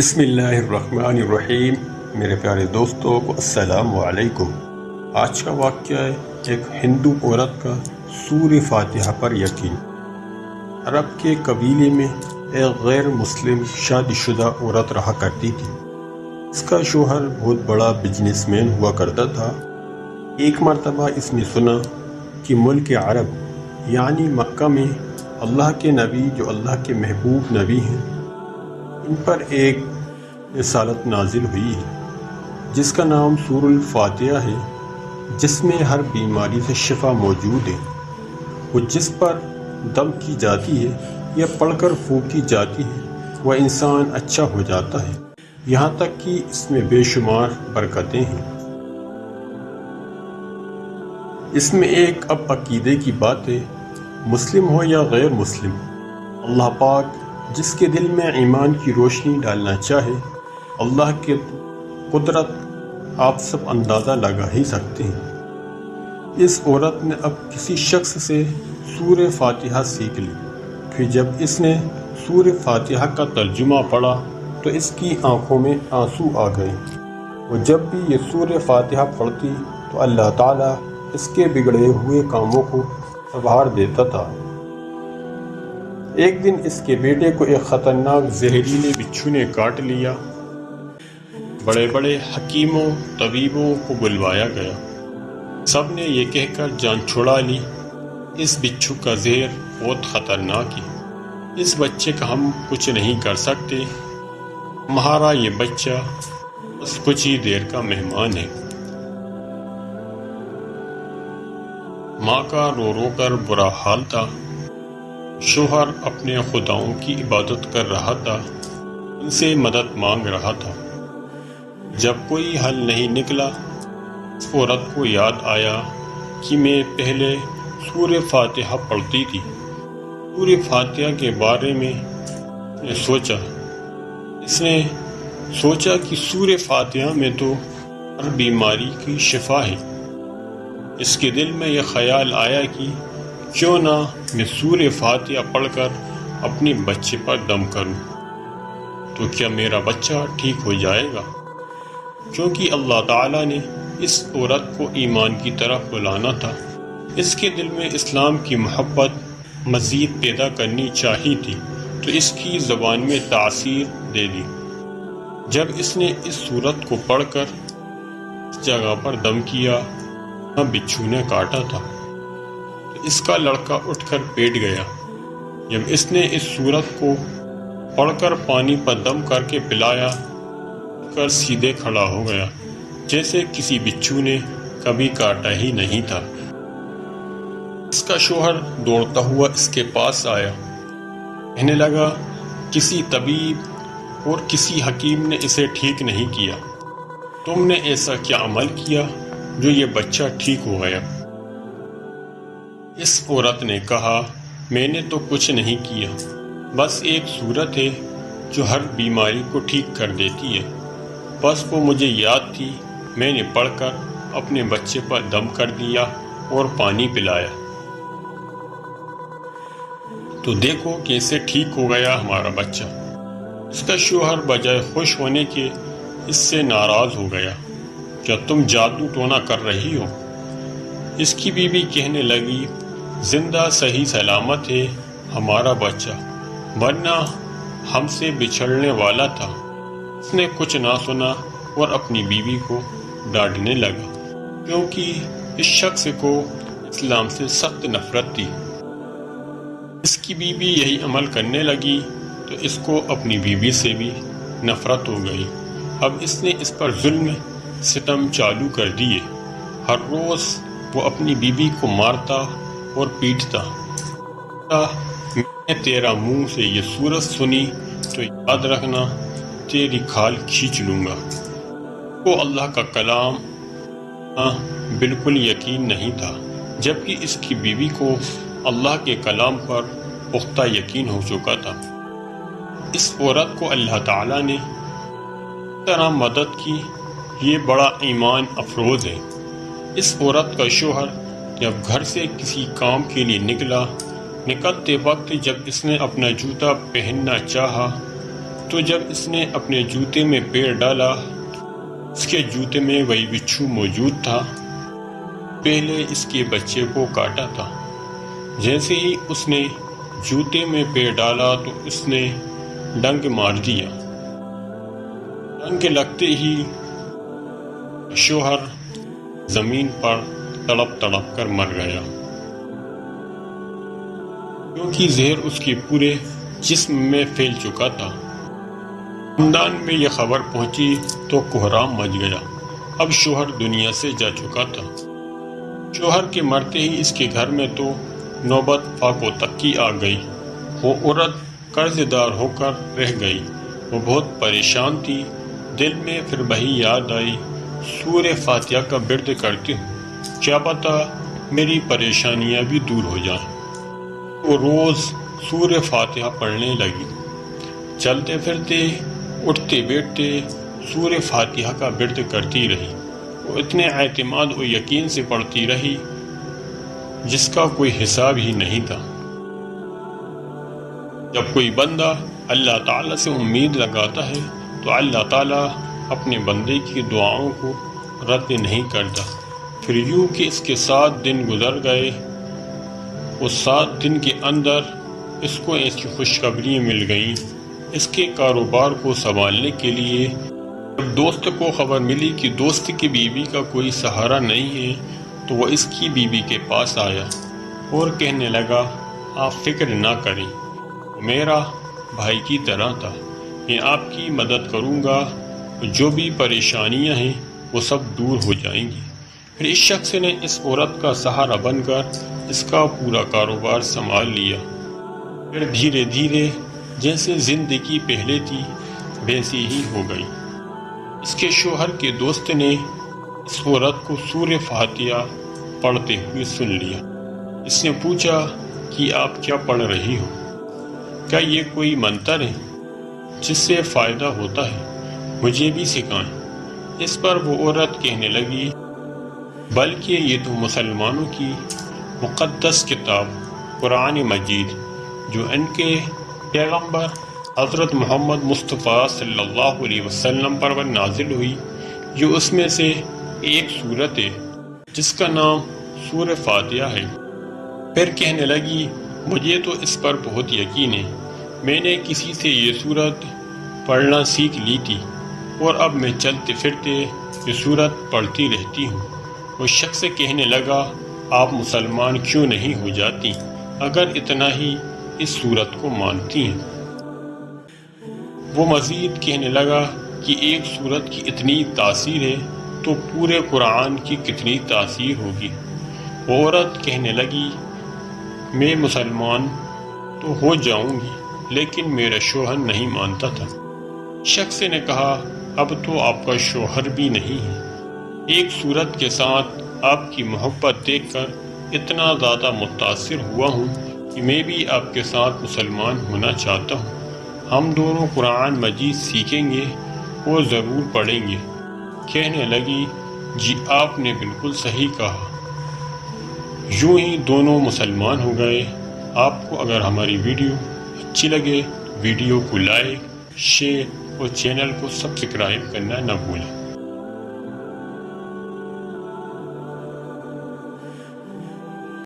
بسم اللہ الرحمن الرحیم۔ میرے پیارے دوستوں کو السلام علیکم۔ آج کا واقعہ ہے ایک ہندو عورت کا سورہ فاتحہ پر یقین۔ عرب کے قبیلے میں ایک غیر مسلم شادی شدہ عورت رہا کرتی تھی۔ اس کا شوہر بہت بڑا بزنس مین ہوا کرتا تھا۔ ایک مرتبہ اس نے سنا کہ ملک عرب یعنی مکہ میں اللہ کے نبی جو اللہ کے محبوب نبی ہیں ان پر ایک رسالت نازل ہوئی ہے جس کا نام سورہ الفاتحہ ہے، جس میں ہر بیماری سے شفا موجود ہے۔ وہ جس پر دم کی جاتی ہے یا پڑھ کر پھونکی جاتی ہے وہ انسان اچھا ہو جاتا ہے، یہاں تک کہ اس میں بے شمار برکتیں ہیں۔ اس میں ایک اب عقیدے کی بات ہے، مسلم ہو یا غیر مسلم، اللہ پاک جس کے دل میں ایمان کی روشنی ڈالنا چاہے، اللہ کی قدرت آپ سب اندازہ لگا ہی سکتے ہیں۔ اس عورت نے اب کسی شخص سے سورہ فاتحہ سیکھ لی۔ پھر جب اس نے سورہ فاتحہ کا ترجمہ پڑھا تو اس کی آنکھوں میں آنسو آ گئے۔ وہ جب بھی یہ سورہ فاتحہ پڑھتی تو اللہ تعالیٰ اس کے بگڑے ہوئے کاموں کو سنوار دیتا تھا۔ ایک دن اس کے بیٹے کو ایک خطرناک زہریلے بچھو نے کاٹ لیا۔ بڑے بڑے حکیموں طبیبوں کو بلوایا گیا، سب نے یہ کہہ کر جان چھڑا لی، اس بچھو کا زہر بہت خطرناک ہے، اس بچے کا ہم کچھ نہیں کر سکتے، ہمارا یہ بچہ بس کچھ ہی دیر کا مہمان ہے۔ ماں کا رو رو کر برا حال تھا، شوہر اپنے خداؤں کی عبادت کر رہا تھا، ان سے مدد مانگ رہا تھا۔ جب کوئی حل نہیں نکلا، اس عورت کو یاد آیا کہ میں پہلے سورہ فاتحہ پڑھتی تھی۔ سورہ فاتحہ کے بارے میں اس نے سوچا کہ سورہ فاتحہ میں تو ہر بیماری کی شفا ہے۔ اس کے دل میں یہ خیال آیا کہ کیوں نہ میں سورہ فاتحہ پڑھ کر اپنے بچے پر دم کروں، تو کیا میرا بچہ ٹھیک ہو جائے گا؟ کیونکہ اللہ تعالیٰ نے اس عورت کو ایمان کی طرف بلانا تھا، اس کے دل میں اسلام کی محبت مزید پیدا کرنی چاہیے تھی، تو اس کی زبان میں تاثیر دے دی۔ جب اس نے اس سورت کو پڑھ کر اس جگہ پر دم کیا جہاں بچھو نے کاٹا تھا، تو اس کا لڑکا اٹھ کر بیٹھ گیا۔ جب اس نے اس سورت کو پڑھ کر پانی پر دم کر کے پلایا کر سیدھے کھڑا ہو گیا، جیسے کسی بچھو نے کبھی کاٹا ہی نہیں تھا۔ اس کا شوہر دوڑتا ہوا اس کے پاس آیا، کہنے لگا کسی طبیب اور کسی حکیم نے اسے ٹھیک نہیں کیا، تم نے ایسا کیا عمل کیا جو یہ بچہ ٹھیک ہو گیا؟ اس عورت نے کہا میں نے تو کچھ نہیں کیا، بس ایک سورت ہے جو ہر بیماری کو ٹھیک کر دیتی ہے، بس وہ مجھے یاد تھی، میں نے پڑھ کر اپنے بچے پر دم کر دیا اور پانی پلایا، تو دیکھو کیسے ٹھیک ہو گیا ہمارا بچہ۔ اس کا شوہر بجائے خوش ہونے کے اس سے ناراض ہو گیا، کیا تم جادو ٹونا کر رہی ہو؟ اس کی بیوی کہنے لگی زندہ صحیح سلامت ہے ہمارا بچہ، ورنہ ہم سے بچھڑنے والا تھا۔ اس نے کچھ نہ سنا اور اپنی بیوی کو ڈانٹنے لگا، کیونکہ اس شخص کو اسلام سے سخت نفرت تھی۔ اس کی بیوی یہی عمل کرنے لگی تو اس کو اپنی بیوی سے بھی نفرت ہو گئی۔ اب اس نے اس پر ظلم ستم چالو کر دیے، ہر روز وہ اپنی بیوی کو مارتا اور پیٹتا۔ میں تیرا منہ سے یہ سورت سنی تو یاد رکھنا تیری کھال کھینچ لوں گا۔ کو اللہ کا کلام بالکل یقین نہیں تھا، جبکہ اس کی بیوی کو اللہ کے کلام پر پختہ یقین ہو چکا تھا۔ اس عورت کو اللہ تعالیٰ نے اس طرح مدد کی، یہ بڑا ایمان افروز ہے۔ اس عورت کا شوہر جب گھر سے کسی کام کے لیے نکلتے وقت جب اس نے اپنا جوتا پہننا چاہا تو جب اس نے اپنے جوتے میں پیر ڈالا، اس کے جوتے میں وہی بچھو موجود تھا، پہلے اس کے بچے کو کاٹا تھا۔ جیسے ہی اس نے جوتے میں پیر ڈالا تو اس نے ڈنک مار دیا۔ ڈنک لگتے ہی شوہر زمین پر تڑپ تڑپ کر مر گیا، کیونکہ زہر اس کے پورے جسم میں پھیل چکا تھا۔ خاندان میں یہ خبر پہنچی تو کوہرام مچ گیا۔ اب شوہر دنیا سے جا چکا تھا۔ شوہر کے مرتے ہی اس کے گھر میں تو نوبت فاقو تک کی آ گئی۔ وہ عورت قرض دار ہو کر رہ گئی۔ وہ بہت پریشان تھی۔ دل میں پھر وہی یاد آئی، سورہ فاتحہ کا ورد کرتی ہوں، کیا پتہ میری پریشانیاں بھی دور ہو جائیں۔ وہ روز سورہ فاتحہ پڑھنے لگی۔ چلتے پھرتے، اٹھتے بیٹھتے سورہ فاتحہ کا ورد کرتی رہی۔ وہ اتنے اعتماد و یقین سے پڑھتی رہی جس کا کوئی حساب ہی نہیں تھا۔ جب کوئی بندہ اللہ تعالیٰ سے امید لگاتا ہے تو اللہ تعالیٰ اپنے بندے کی دعاؤں کو رد نہیں کرتا۔ پھر یوں کہ اس کے 7 دن گزر گئے۔ اس 7 دن کے اندر اس کو ایسی خوشخبریاں مل گئیں۔ اس کے کاروبار کو سنبھالنے کے لیے جب دوست کو خبر ملی کہ دوست کی بیوی کا کوئی سہارا نہیں ہے تو وہ اس کی بیوی کے پاس آیا اور کہنے لگا، آپ فکر نہ کریں، وہ میرا بھائی کی طرح تھا، میں آپ کی مدد کروں گا، جو بھی پریشانیاں ہیں وہ سب دور ہو جائیں گی۔ پھر اس شخص نے اس عورت کا سہارا بن کر اس کا پورا کاروبار سنبھال لیا۔ پھر دھیرے دھیرے جیسے زندگی پہلے تھی ویسی ہی ہو گئی۔ اس کے شوہر کے دوست نے اس عورت کو سورہ فاتحہ پڑھتے ہوئے سن لیا۔ اس نے پوچھا کہ آپ کیا پڑھ رہی ہو؟ کیا یہ کوئی منتر ہے جس سے فائدہ ہوتا ہے؟ مجھے بھی سکھائیں۔ اس پر وہ عورت کہنے لگی، بلکہ یہ تو مسلمانوں کی مقدس کتاب قرآن مجید جو ان کے پیغمبر حضرت محمد مصطفیٰ صلی اللہ علیہ وسلم پر نازل ہوئی، جو اس میں سے ایک سورت ہے جس کا نام سورہ فاتحہ ہے۔ پھر کہنے لگی، مجھے تو اس پر بہت یقین ہے، میں نے کسی سے یہ سورت پڑھنا سیکھ لی تھی اور اب میں چلتے پھرتے یہ سورت پڑھتی رہتی ہوں۔ وہ شخص کہنے لگا، آپ مسلمان کیوں نہیں ہو جاتی اگر اتنا ہی اس سورت کو مانتی ہیں؟ وہ مزید کہنے لگا کہ ایک سورت کی اتنی تاثیر ہے تو پورے قرآن کی کتنی تاثیر ہوگی۔ وہ عورت کہنے لگی، میں مسلمان تو ہو جاؤں گی لیکن میرا شوہر نہیں مانتا تھا۔ شخص نے کہا، اب تو آپ کا شوہر بھی نہیں ہے۔ ایک سورت کے ساتھ آپ کی محبت دیکھ کر اتنا زیادہ متاثر ہوا ہوں کہ میں بھی آپ کے ساتھ مسلمان ہونا چاہتا ہوں۔ ہم دونوں قرآن مجید سیکھیں گے اور ضرور پڑھیں گے۔ کہنے لگی، جی آپ نے بالکل صحیح کہا۔ یوں ہی دونوں مسلمان ہو گئے۔ آپ کو اگر ہماری ویڈیو اچھی لگے تو ویڈیو کو لائک، شیئر اور چینل کو سبسکرائب کرنا نہ بھولیں۔